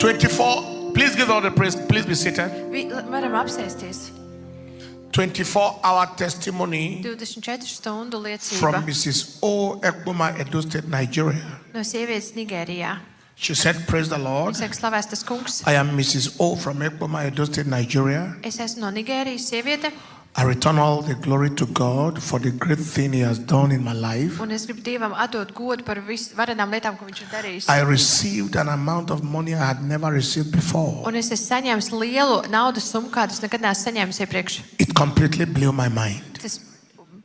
24. Please give all the praise. Please be seated. Varam apsēsties. 24-hour testimony 24 stundu from liecība Mrs. O. Ekboma, Edo State, Nigeria. no sievietes Nigērijā. She said, praise the Lord. Viņa saka, slavēts tas kungs. I am Mrs. O from Ekboma, Edo State, Nigeria. Es esmu no Nigērijas sieviete, I return all the glory to God for the great thing He has done in my life. un es gribu Dievam atdot godu par varenām lietām, ko viņš ir darījis. I received an amount of money I had never received before. Un es esmu saņēmis lielu naudas summu, kādu es nekad neesmu saņēmis iepriekš. It completely blew my mind. Tas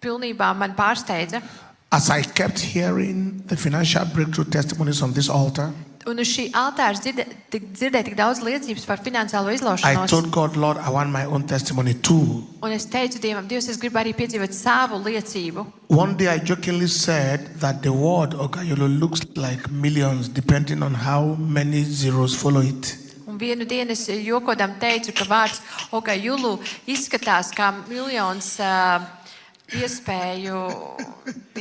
pilnībā man pārsteidza. As I kept hearing the financial breakthrough testimonies on this altar, Un uz šī altāra dzirdēju tik daudz liecības par finansiālo I izlaušanos. told God, Lord, I want my own testimony too. Un es teicu Dievam, Dievs, es gribu arī piedzīvot savu liecību. One day I jokingly said that the word Ogayolo looks like millions depending on how many zeros follow it. Un vienu dienu es jokodam teicu, ka vārds Ogayulu izskatās kā miljons iespēju,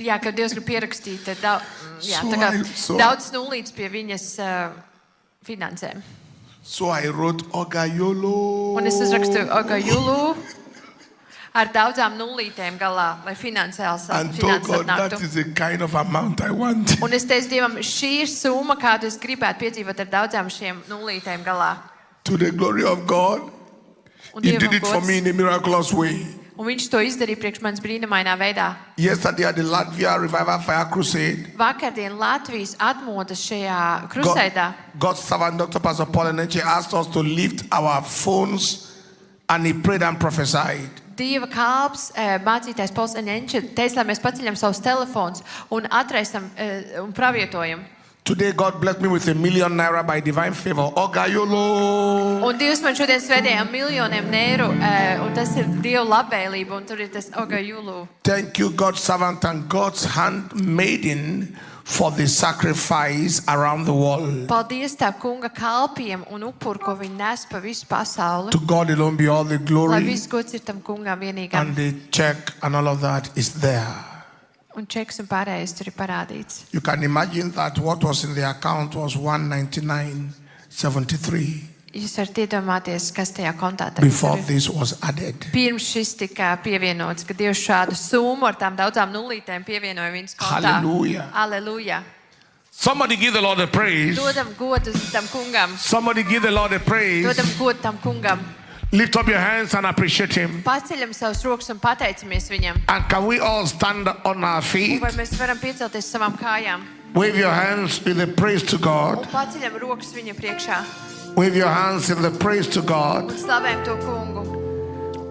jā, ka Dievs grib pierakstīt daudz nulītes pie viņas finansēm. So I wrote Ogayolo. Un es uzrakstu Ogayulu ar daudzām nulītēm galā, lai finansiāls And told God that atnāktu. is the kind of amount I want. Un es teicu Dievam, šī ir summa, kādu es gribētu piedzīvot ar daudzām šiem nulītēm galā. To the glory of God, Un He Dievam did it for gods. me in a miraculous way. Un viņš to izdarīja priekš manis brīnumainā veidā. Yesterday at the Latvia Revival Fire Crusade, Vakardien Latvijas atmodas šajā krusēdā. God's servant Dr. Pastor Paul Enenche asked us to lift our phones and he prayed and prophesied. Dieva kalps, mācītājs Pols Enenče teica, lai mēs paceļam savus telefonus un atraisam un pravietojam. Today God blessed me with ₦1,000,000 by divine favor. Ogayolo. Un Dievs man šodien svētījām miljoniem eiro, un tas ir Dieva labvēlība, un tur ir tas Ogayulu. Thank you, God's servant and God's handmaiden, for the sacrifice around the world. Paldies tā kunga kalpiem un upuru, ko viņi nes pa visu pasauli. To God alone be all the Lai glory, viss gods ir tam kungam vienīgam. and the check and all of that is there. Un čeks un pārējais tur ir parādīts. You can imagine that what was in the account was 199.73 Jūs varat iedomāties, kas tajā kontā tagad before ir. this was added. Pirms šis tika pievienots, ka Dievs šādu summu ar tām daudzām nulītēm pievienoja viņas kontā. Hallelujah. Alleluja. Somebody give the Lord a praise. Dodam godu tam kungam. Somebody give the Lord a praise. Dodam godu tam kungam. Lift up your hands and appreciate Him. Paceļam savus rokas un pateicamies viņam. And can we all stand on our Un feet? vai mēs varam piecelties savām kājām? Wave your hands in the praise to Un God. paceļam rokas viņa priekšā. Wave your hands in the praise to God Un slavējam to kungu.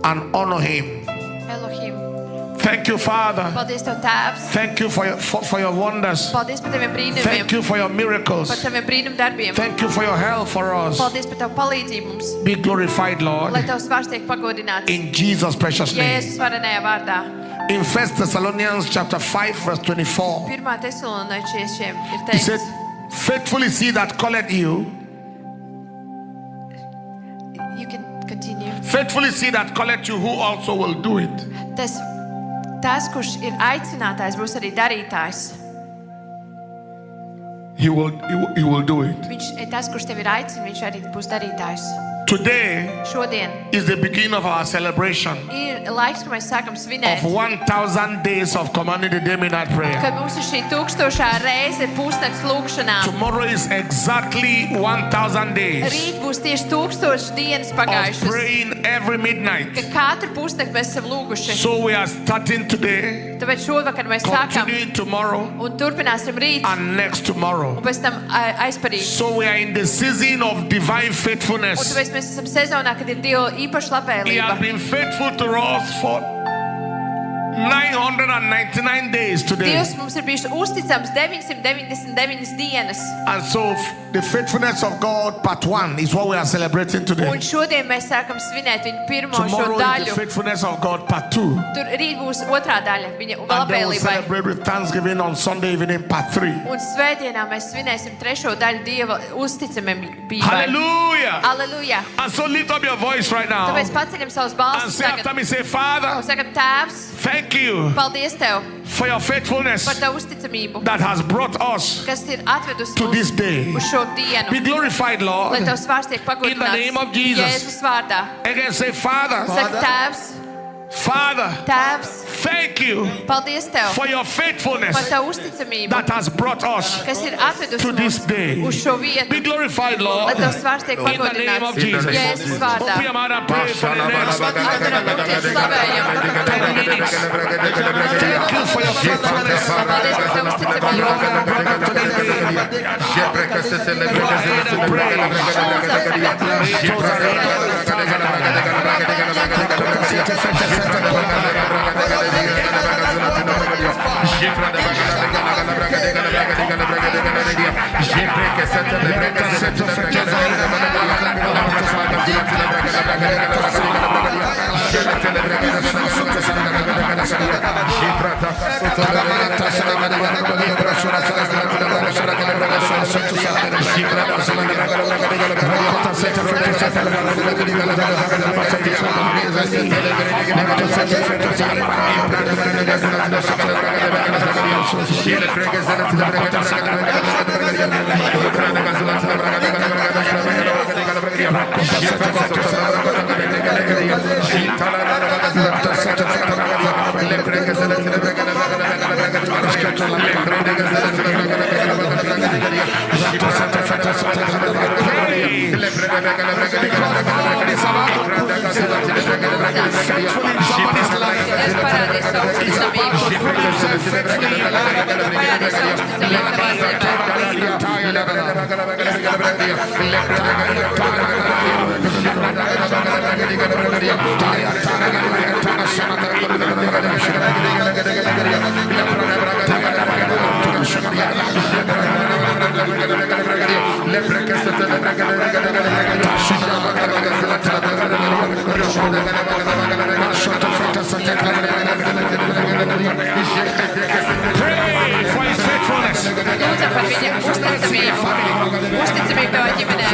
and honor Him. Elohim. Thank you, Father. Paldies tev, Tēvs. Thank you for your wonders. Paldies par taviem brīnumiem. Thank you for your Par miracles. taviem brīnum darbiem. Thank you for your help for us. Paldies par tavu palīdzību mums. Be glorified, Lord, Lai tavs vārds tiek pagodināts. in Jesus' precious name. Jēzus varenajā vārdā. In 1 Thessalonians chapter 5, verse 24, 1. Tesaloničiešiem ir He said, teikts. faithfully see that calleth you. You can continue. Faithfully see that calleth you, who also will do it. Tas, kurš ir aicinātājs, būs arī darītājs. He will do it. Viņš ir tas, kurš tevi ir aicināts, viņš arī būs darītājs. Today Šodien is the beginning of our celebration ir laiks, kad mēs sākam svinēt. of 1,000 days of commanding the day midnight prayer. Kad mums ir šī 1000. reize pusnakts lūkšanā. Tomorrow is exactly 1,000 days Rīt būs tieši 1000 dienas of pagājušas. praying every midnight. Ka katru pusnakti mēs esam lūguši. So we are starting today, Tāpēc šovakar mēs sākam continuing tomorrow, un turpināsim rīt and next tomorrow. un pēc tam aizparīt. So we are in the season of divine Un faithfulness. tāpēc mēs esam sezonā, kad ir Dieva īpaša He has labvēlība. been faithful to us for 999 days today. Dievs mums ir bijis uzticams 999 dienas. And so the faithfulness of God part 1 is what we are celebrating today. Un šodien mēs sākam svinēt viņu pirmo šo Tomorrow is the daļu. faithfulness of God part 2. Tur rīt būs otrā daļa viņa And then we'll labvēlībai. celebrate with Thanksgiving on Sunday evening part 3. Un svētdienā mēs svinēsim trešo daļu Dieva uzticamībai. Hallelujah. Alleluja! And so lift up your voice right now Tāpēc paceļam savus and balsis say after tagad. me, say, Un Father, sakam, Tēvs, thank Thank you Paldies Tev for your faithfulness par Tavu uzticamību, that has brought us kas ir atvedusi to this day. uz šo Be dienu. glorified, Lai Lord. Tavs vārds tiek In the name of pagodināts Jesus. Jēzus vārdā. Again, say, Father, Saka, Tēvs, Father, Tēvs, thank you paldies Tev for your faithfulness par Tavu uzticamību, that has brought us kas ir atvedusi to this mūs day. uz šo Be vietu. glorified, Lai Lord. Tavs vārds tiek In the name of pagodināts Jesus. Jēzus vārdā. Open your mouth and pray for the next Atveram lūgties slavējam. 10 minutes. Thank you for your faithfulness. Paldies par Tavu uzticamību. Es parādīju savu uzticamību. Parādīju savu uzticamību Pray for his faithfulness. Lūdzam par viņa uzticamību. Uzticamību tavā ģimenē.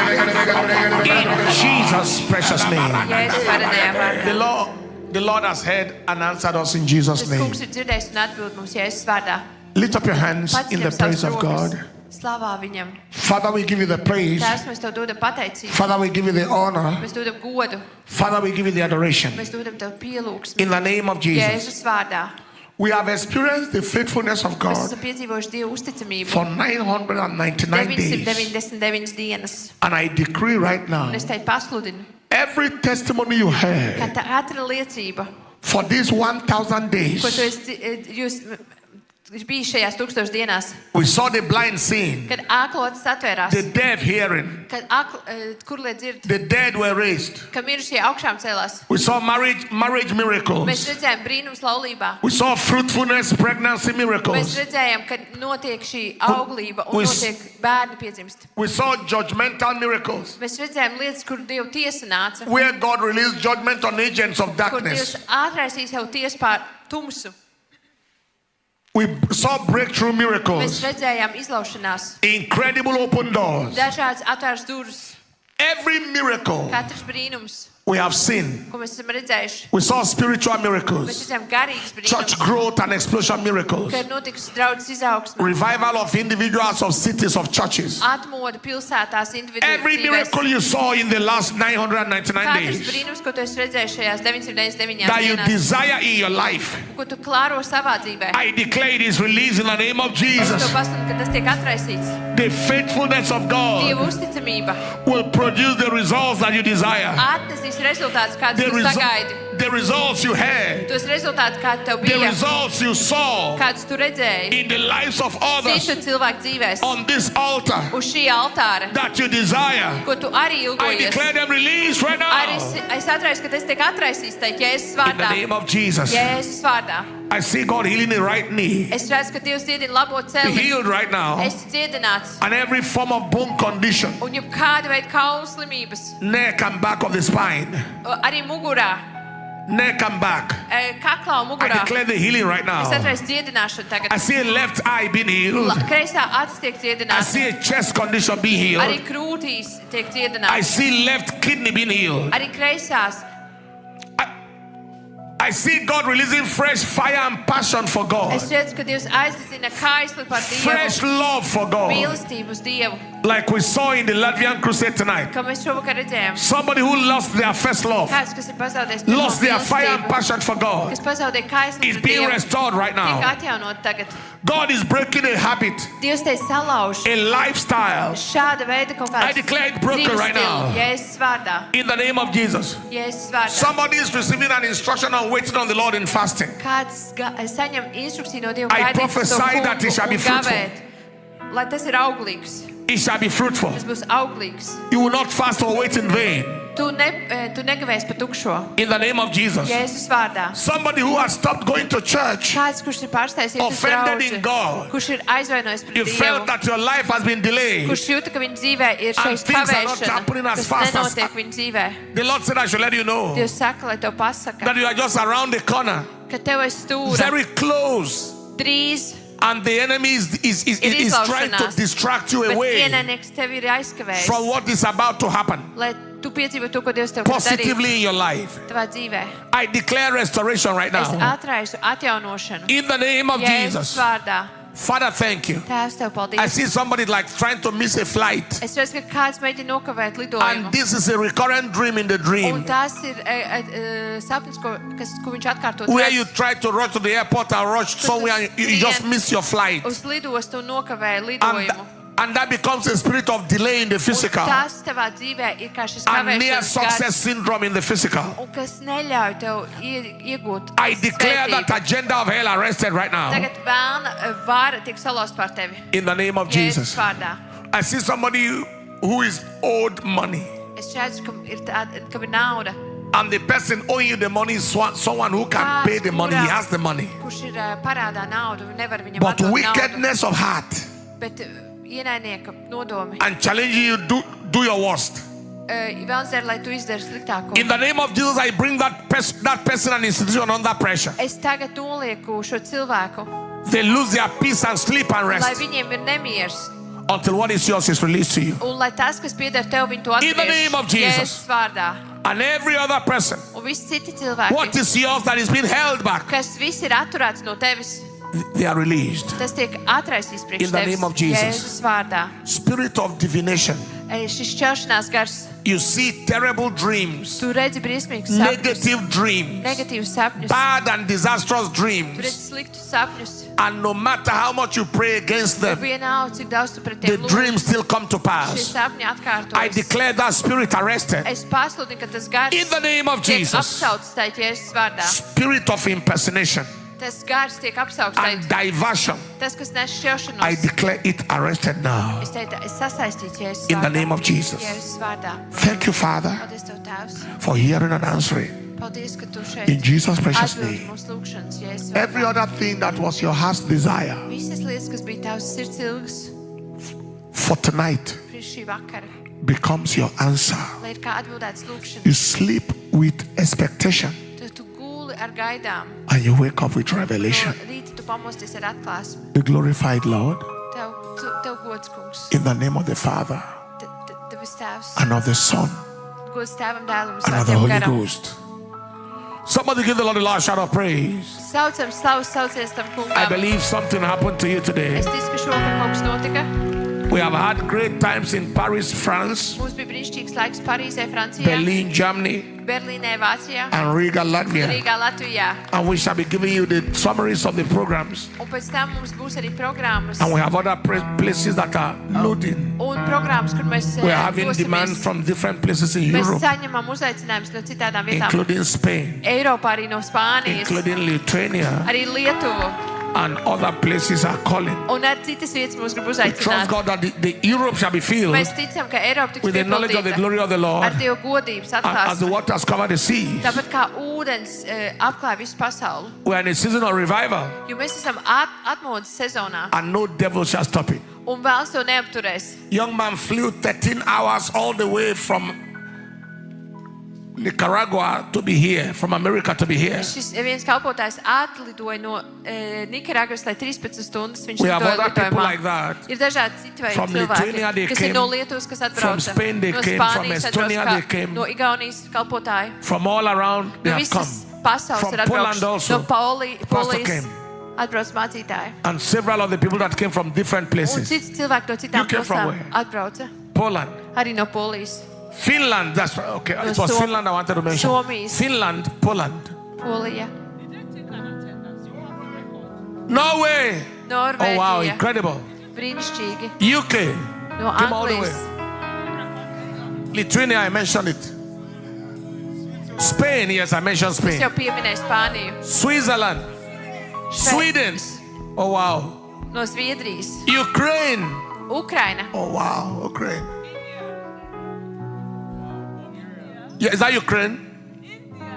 In Jesus' precious name. Jēzus varenajā vārdā. The Lord has heard and answered us in Jesus' Tas name. kungs ir dzirdējis un atbild mums Jēzus vārdā. Lift up your hands in the Paceļam praise savus of rokas. God. Slavā viņam. Father, we give you the praise. Tēvs, mēs tev dodam pateicību. Father, we give you the honor. Mēs dodam godu. Father, we give you the adoration. Mēs dodam tev pielūgsmi. In the name of Jesus. Jēzus vārdā. We have experienced the faithfulness of Mēs God esam piedzīvojuši Dievu uzticamību. for 999 days. 999 dienas. And I decree right now, Un es teicu pasludinu, every testimony you ka heard tā ātra liecība, for these 1,000 days, ko tu jūs bija šajās 1000 dienās, we saw the blind seeing, kad āklotis atvērās, the deaf hearing, kad kurlie dzird, the dead were raised. ka mirušie augšām cēlās. We saw marriage Mēs miracles. redzējām brīnums laulībā. We saw fruitfulness, pregnancy Mēs miracles. redzējām, ka notiek šī auglība un We- notiek bērni piedzimst. We saw judgmental miracles Mēs redzējām lietas, kur Dieva tiesa nāca, where God released judgment on agents of kur darkness. Dievs atraisīja savu tiesu pār tumsu. We saw breakthrough Mēs miracles, redzējām izlaušanās, incredible open doors. dažādas atvērtas durvis, Every miracle katrs brīnums, we have seen. ko mēs esam redzējuši. We saw spiritual Mēs miracles, redzam garīgas church brīnumus, growth and explosion miracles, ka ir notikusi draudzes izaugsme, revival of individuals, of cities, of churches. atmoda pilsētās, individu Every dzīvēs. miracle you saw in the last 999 Katrs days brīnums, ko tu esi redzējis šajās 999 that you dienās, desire in your life, ko tu klāro savā dzīvē. I declare it is released in the name of Es to Jesus. pasludinu, ka tas tiek atraisīts. The faithfulness of God Dieva uzticamība will produce the results that you desire. atnesīs rezultātus, kādus The, tu sagaidi. the results you had, Tos rezultātus, kādi tev the bija, results you saw kādus tu redzēji in the lives of others citu cilvēku dzīvēs, on this altar uz šī altāra, that you desire. ko tu arī I ilgojies. declare them released right Arī now es atraisu, ka tas tiek atraisīts teikt Jēzus in the vārdā. name of Jesus. Jēzus vārdā. I see God healing the right knee, Es redzu, ka Dievs dziedina labo be celi. healed right now, Es dziedināts. and every form of bone condition, Un jau kāda veida kaulu slimības, neck and back of the spine, arī mugurā, neck and back. kaklā un I mugurā. declare the healing right Es now. atraisu dziedināšanu I tagad. see a left eye being healed. Kreisā acis tiek I dziedināts. see a chest condition being Arī healed. krūtīs tiek I dziedināts. see left kidney being healed. Arī kreisās. I see God releasing fresh fire and passion for God, Es redzu, ka Dievs aizdedzina kaisli par fresh Dievu. love for God, Mīlestību uz Dievu. like we saw in the Latvian crusade tonight. Kā mēs šovakar redzējām. Somebody who lost their first love, Kāds, kas ir pazaudējis pirmo lost their fire and mīlestību, passion for God, kas pazaudēja kaisli is par being Dievu, restored right tiek now. atjaunot tagad. God is breaking a habit, Dievs te salauž a lifestyle, šāda veida kaut I kādu declare it broken right now. Jēzus vārdā. in the name of Jesus. Jēzus vārdā. Somebody is receiving an instruction on waiting on the Lord in fasting. Kāds saņem instrukciju no Dieva I gaidīt uz prophesy savu that it shall be kungu un fruitful. gavēt, lai tas ir auglīgs. It shall be fruitful. Tas būs auglīgs. You will not fast or wait in vain. Tu negavēsi pa tukšo. In the name of Jesus. Jēzus vārdā. Somebody who has stopped going to church, Kāds, kurš ir pārstājis iet uz offended in draudzi, God. kurš ir aizvainojis You pret felt Dievu, that your life has been delayed. kurš jūta, ka viņa dzīvē ir šeit things are not kavēšana, happening as kas fast as- nenotiek viņa dzīvē. The Lord said, I should let you know Dievs saka, lai tev pasaka, that you are just around the corner, ka tev ir stūra, very close, drīz and the enemy is trying to izlaušanās. distract you Bet away ienaidnieks tevi ir aizkavējis, from what is about to happen lai tu piedzīvo to, ko Dievs tev grib darīt positively in your life. tavā dzīvē. I declare restoration right Es now. atraisu atjaunošanu. In the name of Jēzus Jesus. vārdā. Father, thank you. Tēvs, tev I paldies. see somebody like trying to miss a flight. Es redzu, ka kāds mēģina nokavēt And lidojumu. this is a recurrent dream in the Un dream tas ir sapnis, ko viņš atkārtot where you try to rush to the airport and rush somewhere and you just miss your flight. uz lidostu un nokavēja And, lidojumu. and that becomes a spirit of delay in the physical Un tas tavā dzīvē ir kā šis and near kavēšanas success gars, syndrome in the physical. un kas neļauj tev iegūt I declare svētību. that agenda of hell arrested right now Tagad bērna vāra tiek salauzt pār tevi. in the name of Jēzus Jesus. vārdā. I see somebody who is owed money. Es redzu, ka ir nauda. And the person owing you the money is someone who can pay the money. He has the money. Kurš ir parādā naudu, nevar viņam But atdot naudu. wickedness of heart Bet ienaidnieka nodomi. and challenging you do your worst. Vēlns der, lai tu izdari sliktāko. In the name of Jesus, I bring that person and institution under pressure. Es tagad nolieku šo cilvēku, They lose their peace and sleep and lai rest viņiem ir nemieris. until what is yours is released to you. Un lai tas, kas pieder tev, viņi to In the name of Jesus. Jēzus vārdā. And every other person, Un visi citi what cilvēki, is yours that is being held back, kas viss ir atturēts no tevis, they are released. tas tiek atraisīts priekš In the tevis. name of Jesus. Jēzus vārdā. Spirit of divination. Šis šķelšanās gars, You see terrible dreams, tu redzi briesmīgus sapņus, negative dreams, negatīvus sapņus, bad and disastrous tu dreams. redzi sliktus sapņus. And no matter how much you pray against them, Vienalga, cik daudz tu pret the tiem lūdz, dreams still come to šie pass. sapņi I atkārtojas. declare that spirit arrested. Es pasludinu, ka tas gars In the name of tiek Jesus. apsaukts tajā Jēzus vārdā. Spirit of impersonation Tas gars tiek apsaukts and tajā. diversion. Tas, kas nes I šķelšanos. declare it arrested now. Es teicu, es sasaistīju Jēzus In the vārdā. name of Jesus. Jēzus vārdā. Thank you, Father, Paldies Tev, Tēvs. for hearing and answering. Paldies, ka Tu šeit In Jesus' precious atbildi name. mūsu lūgšanas, Jēzus Every vārdā. other thing that was your heart's desire Visas lietas, kas bija Tavs sirds ilgas for tonight priekš šī vakara, becomes your answer. lai ir kā atbildēts lūgšanas. You sleep with expectation Tad Tu guli ar gaidām. and you wake up with No revelation. rīta Tu pamosties ar atklāsmi. The glorified Lord, Tev gods, kungs. in the name of the Father Tevis Tēvs, and of the Son Gods tēvam, dēlam un and of the svētajam Holy garam. Ghost. Somebody give the Lord a loud shout of praise. Saucam slavas, saucies tam I kungam. believe something happened to you today. Es ticu, ka šovakar kaut kas notika. We have had great times in Paris, France, Mums bija brīnišķīgs laiks Parīzē, Francijā, Berlin, Germany, Berlīnē, Vācijā, and Riga, Latvia. Rīgā, Latvijā. And we shall be giving you the summaries of the programs. Un pēc tam mums būs arī programmas. And we have other places that are loading. Un programmas, kur mēs We are having dosimies. demand from different places in Mēs Europe, saņemam uzaicinājumus no citādām vietām. including Spain, Eiropā, arī no Spānijas, including Lithuania, arī Lietuvu. and other places are calling. Un arī citas vietas mūs grib We trust uzaicināt. God that the Europe shall be filled Mēs ticam, ka Eiropa tiks with the knowledge of the piepildīta glory of the Lord, ar Dievu godības and as the atklāsmi. waters cover the seas. Tāpat kā ūdens apklāja visu pasauli. We are in a season of revival, Jo mēs esam atmodas sezonā. and no devil shall stop it. Un vēls to neapturēs. Young man flew 13 hours all the way from Nicaragua to be here, from America to be here. Šis viens kalpotājs atlidoja no Nikaragvas, lai 13 stundas viņš We have lidoja other people lidojumā. like that. Ir dažādi citi veidi From Lithuania they cilvēki, kas came, ir no Lietuvas, kas from atbrauca, Spain they no came, from Spānijas Estonia atbrauca, they came. no Igaunijas kalpotāji. From all around they No have come. visas pasaules From ir Poland atbraukuši. also. No Pastor Polijas came. atbrauc mācītāji. And several of the people that came from different Un places. citi cilvēki no citām You came from pilsētām where? atbrauca. Poland. Arī no Polijas, Finland, that's right. Okay, it was Som- Finland I wanted to mention. Suomijas. Finland, Poland. Polija, Norway. Oh wow, Norvēģija. incredible. Brīnišķīgi. UK. No Came all the way. Anglijas. Lithuania, I mentioned it. Spain, yes, I mentioned Es Spain. jau pieminēju Spāniju. Switzerland. Sweden. Oh wow. No Zviedrijas. Ukraine. Ukraina. Oh wow, Ukraine. Yeah, is that Ukraine?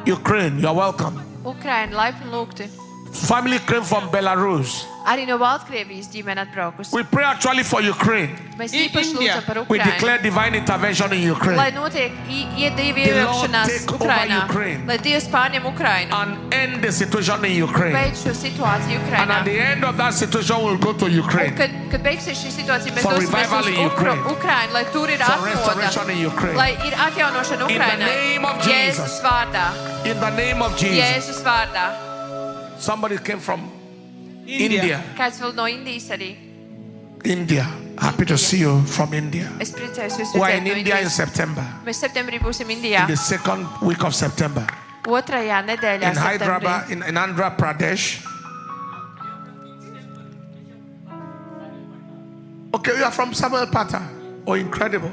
Ukraine, you're welcome. Ukraina, laipni lūgti. Family came from Belarus. Arī no Baltkrievijas ģimene atbraukusi. We pray actually for Ukraine. Mēs In īpaši India. lūdzam par We Ukrainu. declare divine intervention in Lai Ukraine notiek Dievu The Lord iejaukšanās take over Ukrainā. Ukraine. Lai Dievs pārņem Ukrainu. and end the situation in Ukraine. Beidz šo situāciju And at Ukrainā. the end of that situation, we'll go to Un Ukraine kad beigsies šī situācija, mēs For dosimies revival uz in Ukraine. Ukrainu, lai tur ir for restoration in atmoda. Ukraine. Lai ir atjaunošana In the Ukrainai. name of Jesus. Jēzus vārdā. In the name of Jesus. Jēzus vārdā. Somebody came from India. Kāds vēl no Indijas arī. India. Happy to see you from India. Es priecājos jūs We're redzēt in no India in Indijas. September. Mēs septembrī būsim Indijā. The second week of September. Otrajā nedēļā In septembrī. Hyderabad, in Andhra Pradesh. Okay, you are from Samuel Pata. Oh, incredible.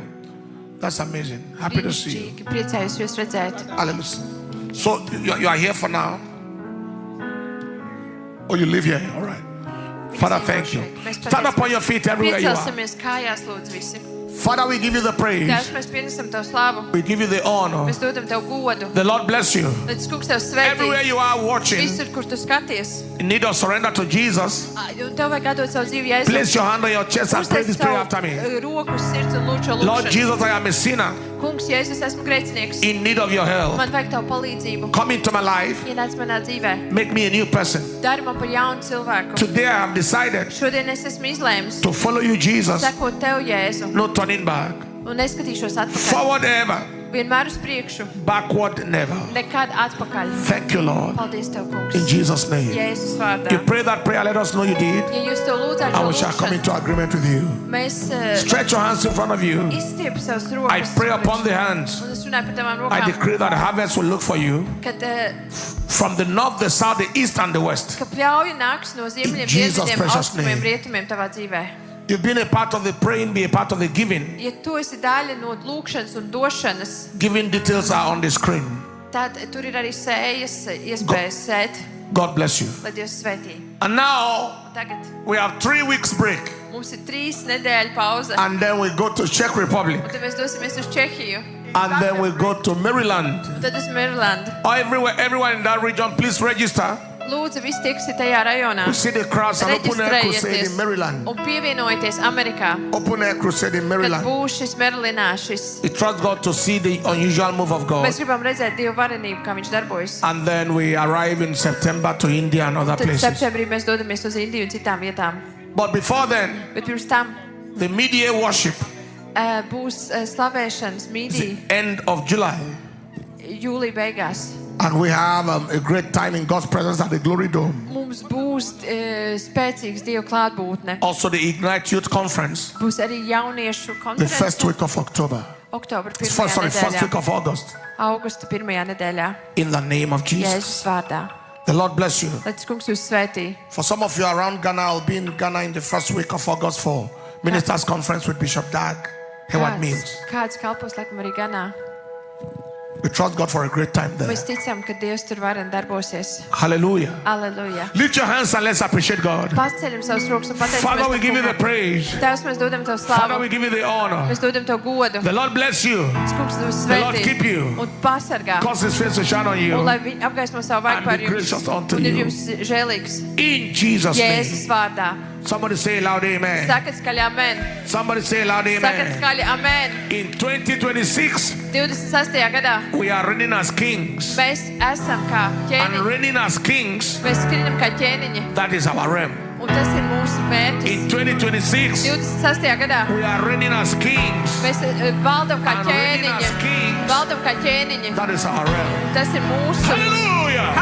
That's amazing. Happy to see you. Brīnišķīgi, priecājos jūs redzēt. Hallelujah. So you are here for now? Oh, you live here? All right. Father, thank you. Stand up on your feet everywhere you are. Piecelsimies kājās, lūdzu, visi. Father, we give you the praise. Tēvs, mēs pienesam Tev slavu. We give you the honor. Mēs dodam Tev godu. The Lord bless you. Lai tas kungs Tev Everywhere svētī. you are watching, Visur, kur Tu skaties. in need of surrender to Jesus, Un Tev vajag atdot savu dzīvi Jēzus. place your hand on your chest and pray Uzliec this prayer savu, after me. roku uz sirds un lūdzu šo Lord lūgšanu. Jesus, I am a sinner Kungs, Jēzus, esmu grēcinieks. in need of your help. Man vajag Tavu palīdzību. Come into my life. Ienāc manā dzīvē. Make me a new person. Dari man par jaunu cilvēku. Today I have decided Šodien es esmu izlēmis to follow you, Jesus. sekot Tev, Jēzu. No turning back. Un neskatīšos atpakaļ. Forward ever. Vienmēr uz priekšu. Backward never. Nekad atpakaļ. Thank you, Lord. Paldies Tev, kungs. In Jesus' name. Jēzus vārdā. You pray that prayer, let us know you did. Ja jūs to lūdzāt And šo we shall come lūgšanu, into agreement with you. mēs Stretch your hands in front of you. izstiepu savus I rokas. pray upon the hands. Un es runāju par tavām I rokām, decree that harvest will look for you kad, from the north, the south, the east, and the west. ka pļauja nāks no ziemeļiem, Jesus' dienvidiem, precious austrumiem, name. rietumiem tavā dzīvē. You've been a part of the praying, be a part of the giving. Ja tu esi daļa no lūkšanas un došanas, Giving details are on the screen. tad tur ir arī sējas iespējas sēt, God bless you. lai Dievs svētī. And now Un tagad we have 3 weeks break, mums ir 3 nedēļu pauze, and then we go to Czech Republic, un tad mēs dosimies uz Čehiju, and then we go to Maryland. un tad uz Marylandu. Everyone in that region, please register. Lūdzu, visi tieksi tajā rajonā. We see the crowds and open air crusade in Maryland. Un pievienojieties Amerikā, Open air crusade in kad Maryland. būs šis Marylinā, šis. We trust God to see the unusual move of God. Mēs gribam redzēt Dievu varenību, kā viņš darbojas. And then we arrive in September to India and other Tad places. septembrī mēs dodamies uz Indiju un citām vietām. But before then, Bet pirms tam the midday worship būs slavēšanas mīdī End of July. jūlija beigās. And we have a great time in God's presence at the Glory Dome. Mums būs spēcīgs Dieva klātbūtne. Also the Ignite Youth Conference, Būs arī jauniešu the first konference week of October. oktobra First 1. week nedēļā. of August. Augusta 1. nedēļā. In the name of Jesus. Jēzus vārdā. The Lord bless you. Lai tas kungs jūs svētī. For some of you around Ghana, I'll be in Ghana in the first week of August for Ministers Conference with Bishop Dag Heward Mills. Kāds kalpos, laikam, arī Ganā. We trust God for a great time there. Mēs ticam, ka Dievs tur varen darbosies. Hallelujah. Aleluja. Lift your hands and let's appreciate God. Paceļam savus rokas un Father, we pateicamies. give you the praise. Tēvs, mēs dodam Tev Father, slavu. we give you the honor. Mēs dodam Tev godu. The Lord bless you. Tas kungs jūs The Lord keep svētī you. un pasargā. Cause his face to shine on Un you. lai viņi apgaismo savu vaigu And par be jums. gracious unto Un ir you. jums žēlīgs. In Jesus' name. Jēzus vārdā. Somebody say loud amen. Sakat skaļi amen. Somebody say loud Sakat amen. skaļi amen. In 2026, 26. gadā we are reigning as kings. mēs esam kā And ķēniņi. reigning as kings, Mēs skrienam kā ķēniņi. that is our realm. Un tas ir mūsu mērķis. In 2026, 26. gadā we are reigning as kings. mēs valdam kā And reigning as ķēniņi. kings, Valdam kā ķēniņi. that is our realm. Tas ir mūsu. Hallelujah.